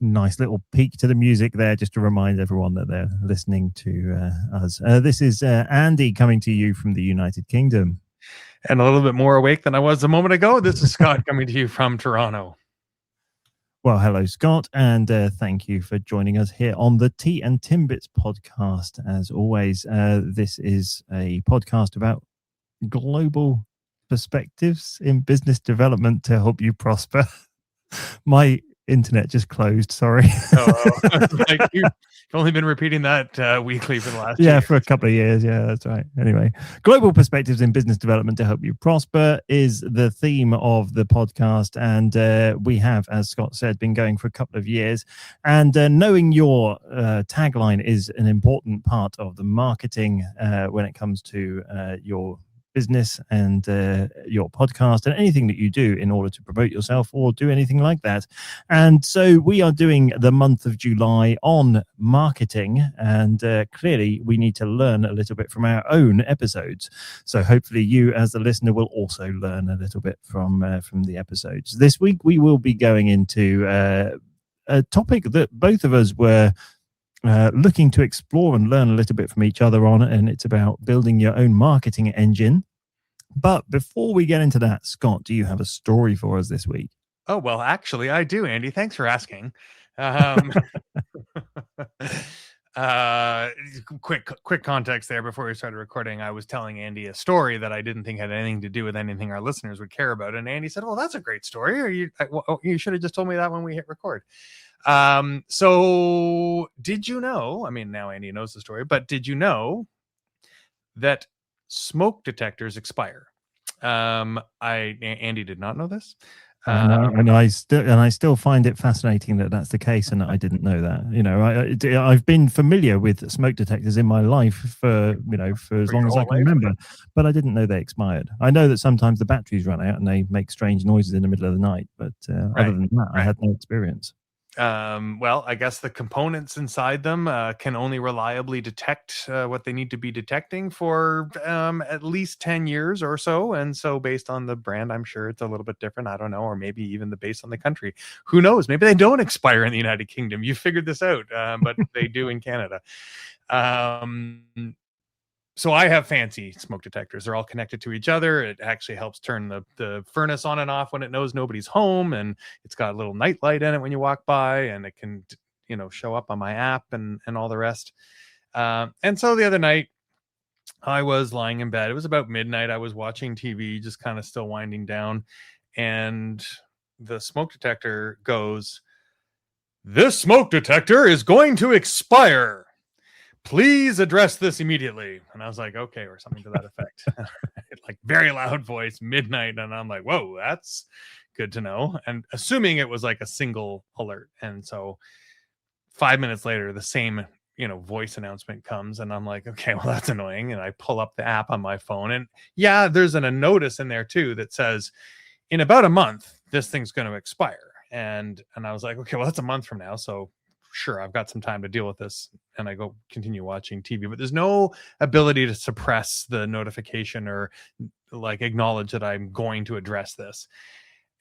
Nice little peek to the music there, just to remind everyone that they're listening to us. This is Andy coming to you from the United Kingdom. And a little bit more awake than I was a moment ago. This is Scott coming to you from Toronto. Well, hello, Scott, and thank you for joining us here on the Tea and Timbits podcast. As always, this is a podcast about global perspectives in business development to help you prosper. My internet just closed, sorry. You've only been repeating that weekly for the last year. years. For a couple of years. Yeah, that's right. Anyway, global perspectives in business development to help you prosper is the theme of the podcast. And we have, as Scott said, been going for a couple of years. And knowing your tagline is an important part of the marketing when it comes to your business and your podcast and anything that you do in order to promote yourself or do anything like that. And so we are doing the month of July on marketing, and clearly we need to learn a little bit from our own episodes. So hopefully you as the listener will also learn a little bit from the episodes. This week we will be going into a topic that both of us were looking to explore and learn a little bit from each other on, and it's about building your own marketing engine. But before we get into that, Scott, do you have a story for us this week? Oh, well, actually, I do, Andy. Thanks for asking. Quick context there before we started recording. I was telling Andy a story that I didn't think had anything to do with anything our listeners would care about. And Andy said, well, that's a great story. Or you should have just told me that when we hit record. So did you know, I mean, now Andy knows the story, but did you know that smoke detectors expire? Andy did not know this. And I still find it fascinating that that's the case, and I didn't know that. You know, I've been familiar with smoke detectors in my life for as long as I can remember, but I didn't know they expired. I know that sometimes the batteries run out and they make strange noises in the middle of the night, but other than that, I had no experience. Well, I guess the components inside them can only reliably detect what they need to be detecting for at least 10 years or so. And so based on the brand, I'm sure it's a little bit different. I don't know. Or maybe even based on the country. Who knows? Maybe they don't expire in the United Kingdom. You figured this out, but they do in Canada. So I have fancy smoke detectors. They're all connected to each other. It actually helps turn the furnace on and off when it knows nobody's home. And it's got a little night light in it when you walk by, and it can, show up on my app and all the rest. And so the other night I was lying in bed. It was about midnight. I was watching TV, just kind of still winding down. And the smoke detector goes, "This smoke detector is going to expire. Please address this immediately." And I was like, okay, or something to that effect. Like very loud voice, midnight. And I'm like, whoa, that's good to know. And assuming it was like a single alert. And so 5 minutes later, the same, voice announcement comes, and I'm like, okay, well, that's annoying. And I pull up the app on my phone, and yeah, there's a notice in there too that says, in about a month, this thing's going to expire. And I was like, okay, well, that's a month from now. So sure, I've got some time to deal with this. And I go continue watching TV, but there's no ability to suppress the notification or like acknowledge that I'm going to address this.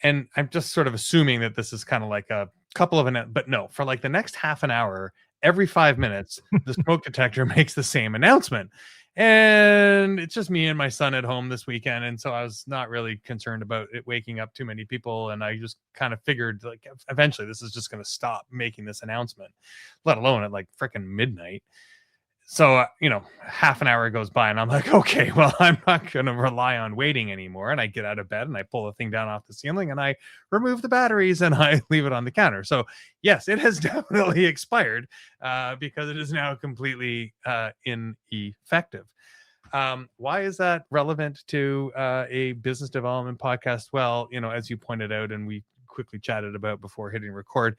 And I'm just sort of assuming that this is kind of like a couple of but no, for like the next half an hour, every 5 minutes, the smoke detector makes the same announcement. And it's just me and my son at home this weekend. And so I was not really concerned about it waking up too many people. And I just kind of figured like eventually this is just going to stop making this announcement, let alone at like freaking midnight. So, half an hour goes by and I'm like, okay, well, I'm not going to rely on waiting anymore. And I get out of bed and I pull the thing down off the ceiling and I remove the batteries and I leave it on the counter. So yes, it has definitely expired because it is now completely ineffective. Why is that relevant to a business development podcast? Well, as you pointed out, and we quickly chatted about before hitting record,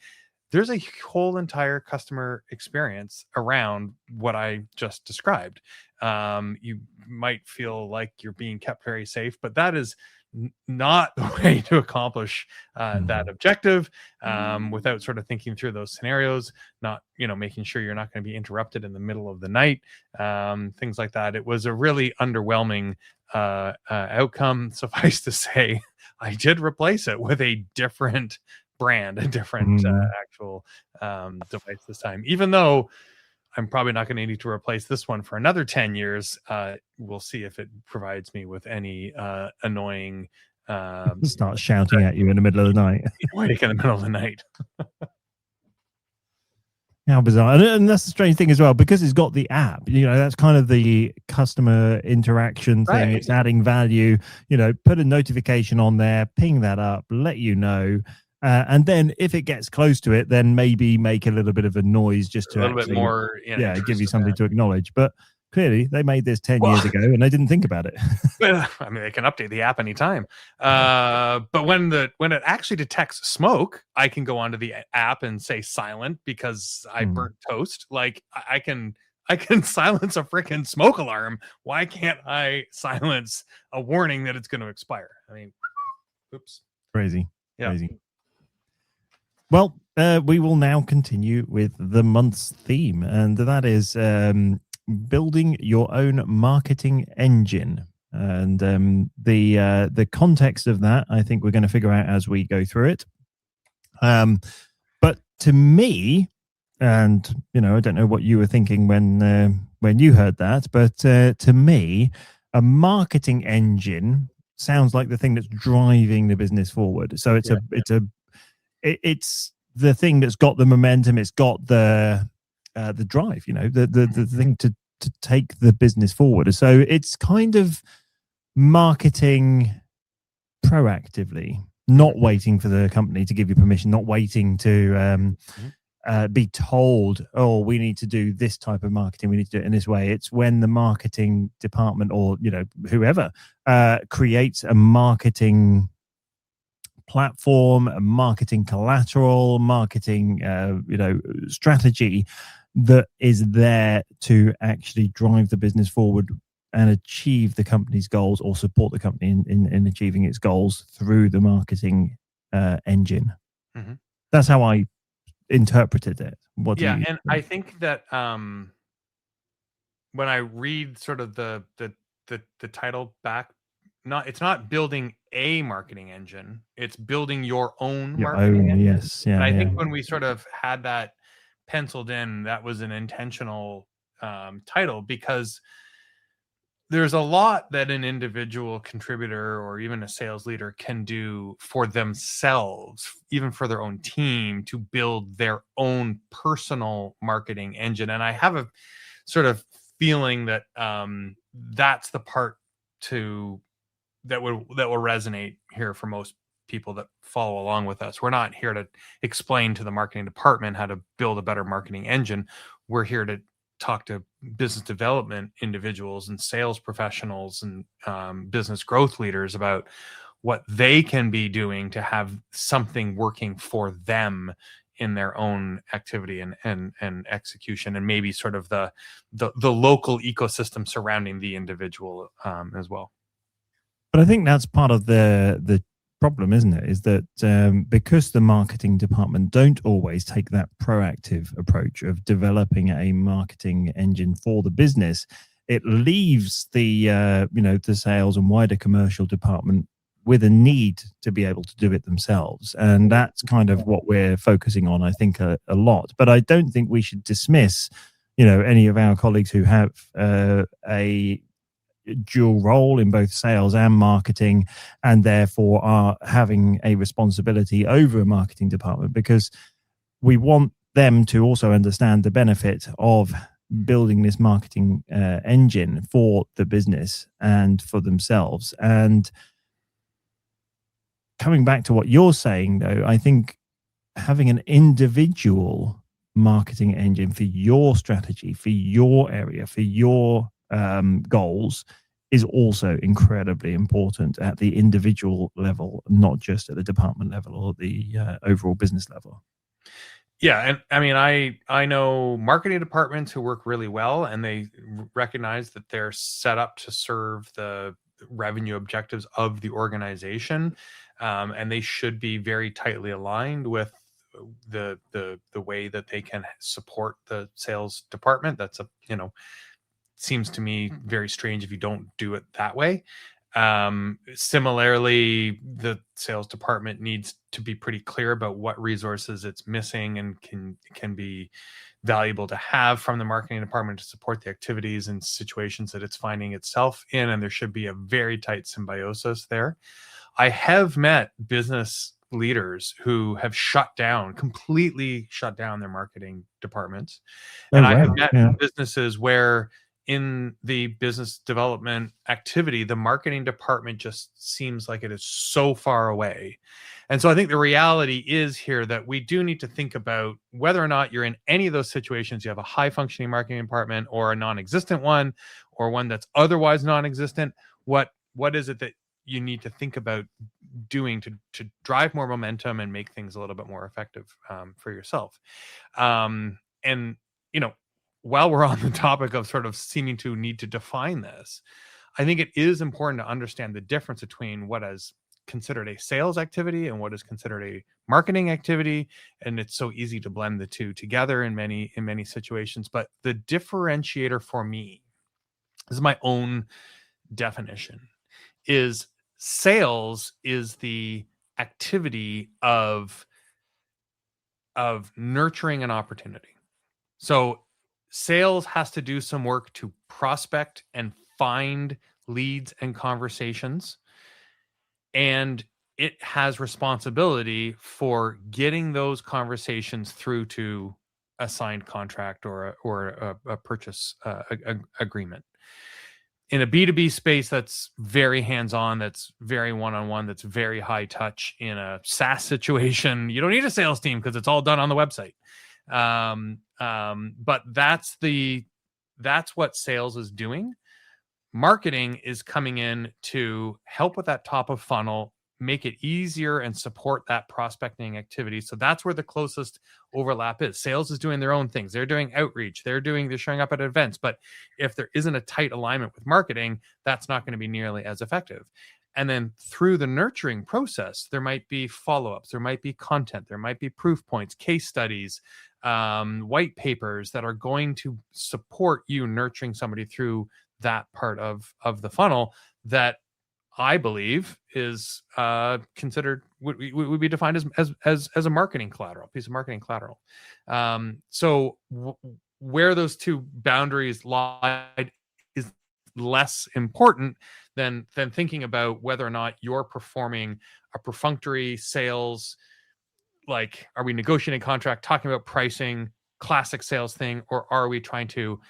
there's a whole entire customer experience around what I just described. You might feel like you're being kept very safe, but that is not the way to accomplish that objective without sort of thinking through those scenarios, not, making sure you're not going to be interrupted in the middle of the night, things like that. It was a really underwhelming outcome. Suffice to say, I did replace it with a different brand, a different actual device this time. Even though I'm probably not going to need to replace this one for another 10 years. We'll see if it provides me with any annoying Start shouting at you in the middle of the night. wake in the middle of the night. How bizarre. And that's the strange thing as well, because it's got the app, that's kind of the customer interaction thing. Right. It's adding value, put a notification on there, ping that up, let you know. And then if it gets close to it, then maybe make a little bit of a noise just to a little bit more, give you something to acknowledge. But clearly they made this 10 years ago and they didn't think about it. I mean, they can update the app anytime. But when it actually detects smoke, I can go onto the app and say silent because I burnt toast. Like I can silence a freaking smoke alarm. Why can't I silence a warning that it's going to expire? I mean, oops. Crazy. Yeah. Crazy. Well, we will now continue with the month's theme, and that is building your own marketing engine. And the context of that, I think we're going to figure out as we go through it. But to me, and I don't know what you were thinking when you heard that, but to me, a marketing engine sounds like the thing that's driving the business forward. So it's the thing that's got the momentum. It's got the drive. The thing to take the business forward. So it's kind of marketing proactively, not waiting for the company to give you permission, not waiting to be told, oh, we need to do this type of marketing, we need to do it in this way. It's when the marketing department or whoever creates a marketing platform, a marketing collateral, marketing strategy that is there to actually drive the business forward and achieve the company's goals, or support the company in achieving its goals through the marketing engine. That's how I interpreted it. What do you think? I think that when I read sort of the title back, it's not building a marketing engine, it's building your own marketing engine. Yes. Yeah. And I think when we sort of had that penciled in, that was an intentional title, because there's a lot that an individual contributor or even a sales leader can do for themselves, even for their own team, to build their own personal marketing engine. And I have a sort of feeling that that's the part that will resonate here for most people that follow along with us. We're not here to explain to the marketing department how to build a better marketing engine. We're here to talk to business development individuals and sales professionals and business growth leaders about what they can be doing to have something working for them in their own activity and execution, and maybe sort of the local ecosystem surrounding the individual as well. But I think that's part of the problem, isn't it? Is that because the marketing department don't always take that proactive approach of developing a marketing engine for the business, it leaves the the sales and wider commercial department with a need to be able to do it themselves. And that's kind of what we're focusing on, I think, a lot. But I don't think we should dismiss, any of our colleagues who have a dual role in both sales and marketing, and therefore are having a responsibility over a marketing department, because we want them to also understand the benefit of building this marketing engine for the business and for themselves. And coming back to what you're saying, though, I think having an individual marketing engine for your strategy, for your area, for your goals is also incredibly important at the individual level, not just at the department level or the overall business level. Yeah, and I mean, I know marketing departments who work really well, and they recognize that they're set up to serve the revenue objectives of the organization, and they should be very tightly aligned with the way that they can support the sales department. That's seems to me very strange if you don't do it that way. Similarly, the sales department needs to be pretty clear about what resources it's missing and can be valuable to have from the marketing department to support the activities and situations that it's finding itself in. And there should be a very tight symbiosis there. I have met business leaders who have completely shut down their marketing departments. And I have met businesses where in the business development activity, the marketing department just seems like it is so far away. And so I think the reality is here that we do need to think about whether or not you're in any of those situations. You have a high functioning marketing department or a non-existent one, or one that's otherwise non-existent. What is it that you need to think about doing to drive more momentum and make things a little bit more effective for yourself? And, while we're on the topic of sort of seeming to need to define this, I think it is important to understand the difference between what is considered a sales activity and what is considered a marketing activity. And it's so easy to blend the two together in many situations. But the differentiator for me, this is my own definition, is sales is the activity of nurturing an opportunity. So sales has to do some work to prospect and find leads and conversations, and it has responsibility for getting those conversations through to a signed contract or a purchase agreement. In a B2B space, that's very hands-on, that's very one-on-one, that's very high touch. In a SaaS situation, you don't need a sales team because it's all done on the website. But that's what sales is doing. Marketing is coming in to help with that top of funnel, make it easier and support that prospecting activity. So that's where the closest overlap is. Sales is doing their own things. They're doing outreach. They're showing up at events. But if there isn't a tight alignment with marketing, that's not going to be nearly as effective. And then through the nurturing process, there might be follow-ups, there might be content, there might be proof points, case studies, white papers that are going to support you nurturing somebody through that part of the funnel that I believe is considered would be defined as a marketing collateral, piece of marketing collateral. So where those two boundaries lie is less important than thinking about whether or not you're performing a perfunctory sales, like are we negotiating a contract, talking about pricing, classic sales thing, or are we trying to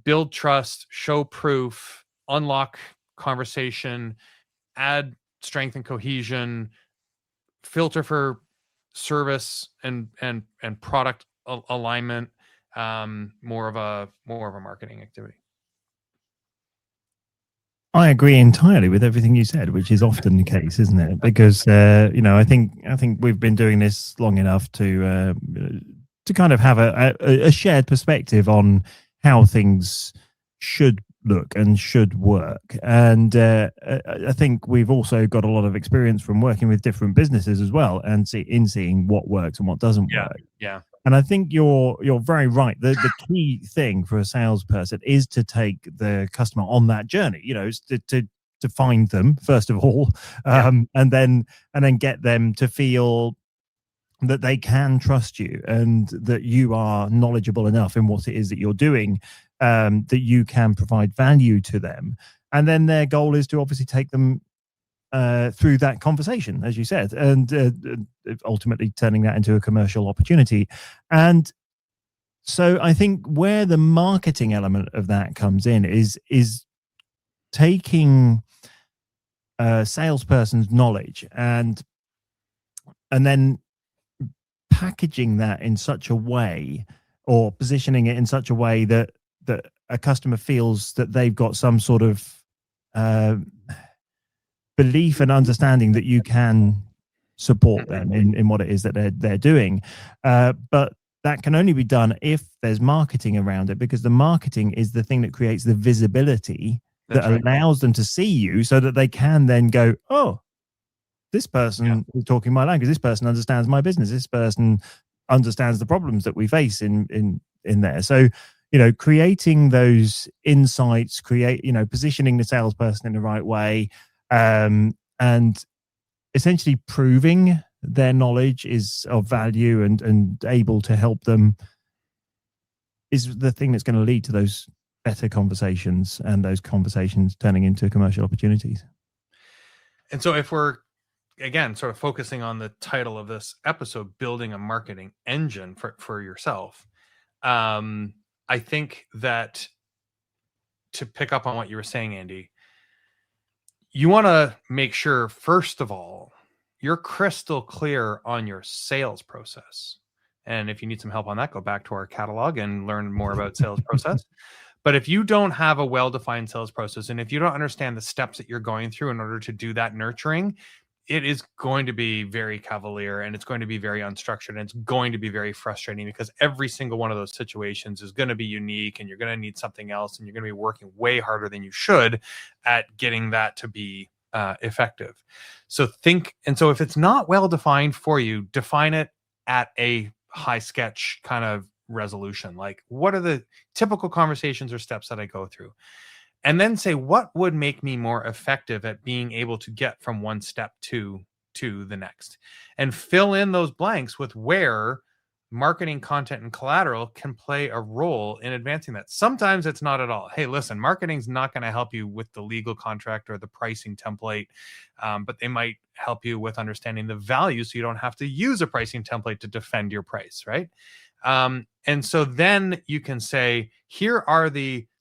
build trust, show proof, unlock conversation, add strength and cohesion, filter for service and product alignment, more of a marketing activity. I agree entirely with everything you said, which is often the case, isn't it? Because I think we've been doing this long enough to kind of have a shared perspective on how things should look and should work. And I think we've also got a lot of experience from working with different businesses as well, and seeing what works and what doesn't work. Yeah. And I think you're very right. The key thing for a salesperson is to take the customer on that journey. To find them first of all, and then get them to feel that they can trust you and that you are knowledgeable enough in what it is that you're doing, that you can provide value to them. And then their goal is to obviously take them through that conversation, as you said, and ultimately turning that into a commercial opportunity. And so I think where the marketing element of that comes in is taking a salesperson's knowledge and then packaging that in such a way, or positioning it in such a way that a customer feels that they've got some sort of belief and understanding that you can support them in what it is that they're doing. But that can only be done if there's marketing around it, because the marketing is the thing that creates the visibility that allows them to see you, so that they can then go, oh, this person is talking my language. This person understands my business. This person understands the problems that we face in there. So, creating those insights, positioning the salesperson in the right way, and essentially proving their knowledge is of value and able to help them is the thing that's going to lead to those better conversations and those conversations turning into commercial opportunities. And so if we're, again, sort of focusing on the title of this episode, building a marketing engine for yourself, I think that, to pick up on what you were saying, Andy, you want to make sure, first of all, you're crystal clear on your sales process. And if you need some help on that, go back to our catalog and learn more about sales process. But if you don't have a well-defined sales process, and if you don't understand the steps that you're going through in order to do that nurturing, it is going to be very cavalier, and it's going to be very unstructured, and it's going to be very frustrating, because every single one of those situations is going to be unique, and you're going to need something else, and you're going to be working way harder than you should at getting that to be effective. So if it's not well defined for you, define it at a high sketch kind of resolution. Like, what are the typical conversations or steps that I go through? And then say, what would make me more effective at being able to get from one step to the next? And fill in those blanks with where marketing, content, and collateral can play a role in advancing that. Sometimes it's not at all. Hey, listen, marketing's not going to help you with the legal contract or the pricing template, but they might help you with understanding the value, so you don't have to use a pricing template to defend your price, right? And so then you can say, so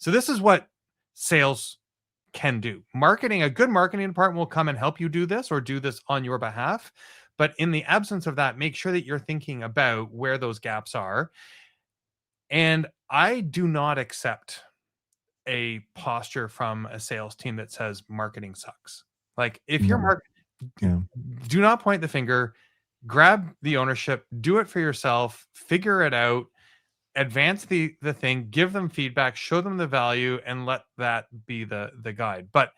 this is what sales can do. Marketing, a good marketing department will come and help you do this, or do this on your behalf. But in the absence of that, make sure that you're thinking about where those gaps are. And I do not accept a posture from a sales team that says marketing sucks. Like, if you're do not point the finger, grab the ownership, do it for yourself, figure it out, advance the thing, give them feedback, show them the value, and let that be the guide. But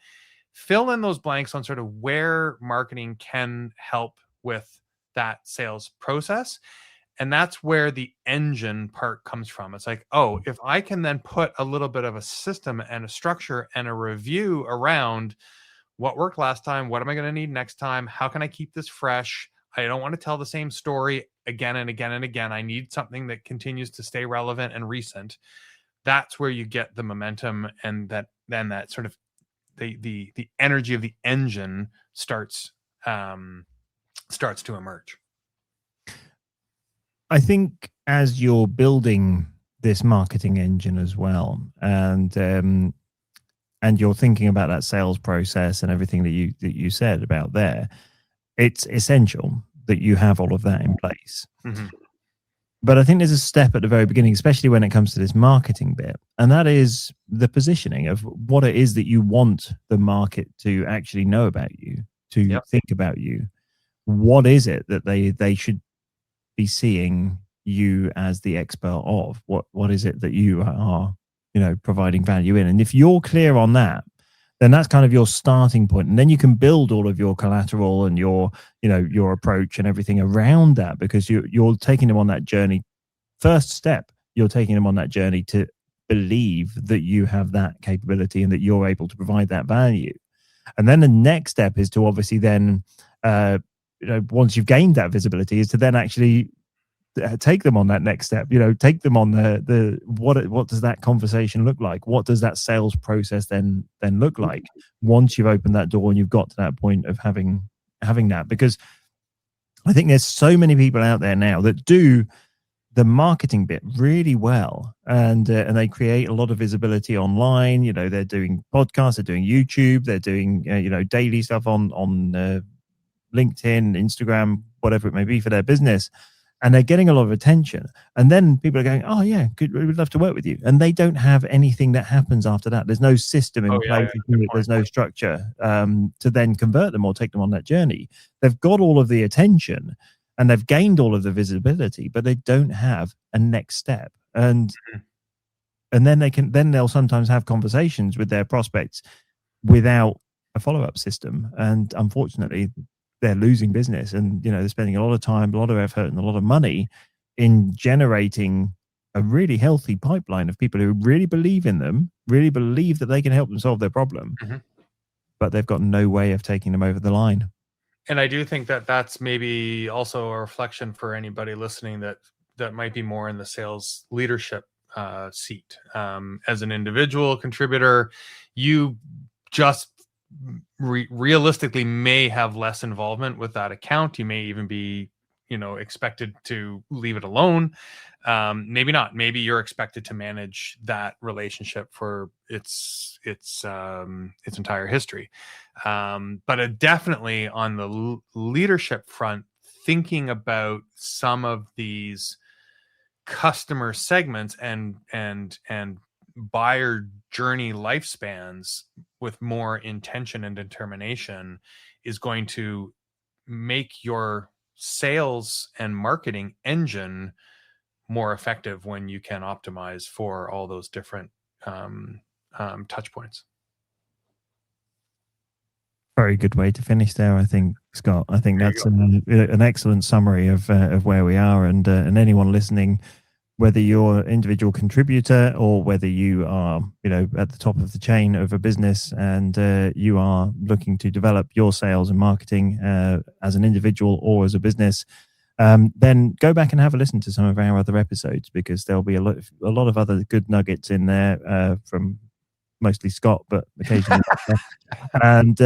fill in those blanks on sort of where marketing can help with that sales process. And that's where the engine part comes from. It's like, oh, if I can then put a little bit of a system and a structure and a review around what worked last time, what am I going to need next time, how can I keep this fresh? I don't want to tell the same story again and again and again. I need something that continues to stay relevant and recent. That's where you get the momentum, and that sort of the energy of the engine starts to emerge. I think as you're building this marketing engine as well, and you're thinking about that sales process and everything that you said about there, it's essential that you have all of that in place. Mm-hmm. But I think there's a step at the very beginning, especially when it comes to this marketing bit, and that is the positioning of what it is that you want the market to actually know about you, to think about you. What is it that they should be seeing you as the expert of? What is it that you are, providing value in? And if you're clear on that, then that's kind of your starting point. And then you can build all of your collateral and your approach and everything around that, because you're taking them on that journey. First step, you're taking them on that journey to believe that you have that capability and that you're able to provide that value. And then the next step is to obviously then, once you've gained that visibility, is to then actually take them on that next step. Take them on what does that conversation look like? What does that sales process then look like once you've opened that door and you've got to that point of having that? Because I think there's so many people out there now that do the marketing bit really well, and they create a lot of visibility online. They're doing podcasts, they're doing YouTube, they're doing daily stuff on LinkedIn, Instagram, whatever it may be for their business. And they're getting a lot of attention. And then people are going, oh, yeah, good, we'd love to work with you. And they don't have anything that happens after that. There's no system in place. There's no structure to then convert them or take them on that journey. They've got all of the attention and they've gained all of the visibility, but they don't have a next step. And then they'll sometimes have conversations with their prospects without a follow-up system. And unfortunately, they're losing business, and they're spending a lot of time, a lot of effort, and a lot of money in generating a really healthy pipeline of people who really believe in them, really believe that they can help them solve their problem, but they've got no way of taking them over the line. And I do think that that's maybe also a reflection for anybody listening that might be more in the sales leadership seat. As an individual contributor, you just realistically may have less involvement with that account. You may even be, expected to leave it alone. Maybe not. Maybe you're expected to manage that relationship for its entire history. But definitely on the leadership front, thinking about some of these customer segments and buyer journey lifespans with more intention and determination is going to make your sales and marketing engine more effective when you can optimize for all those different touch points. Very good way to finish there, I think, Scott. I think that's an excellent summary of where we are, and anyone listening, whether you're an individual contributor or whether you are, at the top of the chain of a business and you are looking to develop your sales and marketing as an individual or as a business, then go back and have a listen to some of our other episodes, because there'll be a lot of other good nuggets in there from mostly Scott, but occasionally. and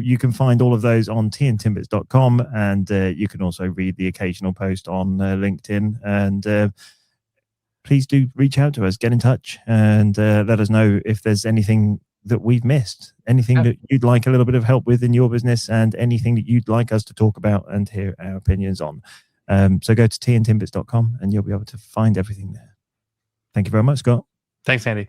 you can find all of those on tandtimbits.com, and you can also read the occasional post on LinkedIn. And please do reach out to us, get in touch, and let us know if there's anything that we've missed, anything that you'd like a little bit of help with in your business, and anything that you'd like us to talk about and hear our opinions on. So go to tandtimbits.com and you'll be able to find everything there. Thank you very much, Scott. Thanks, Andy.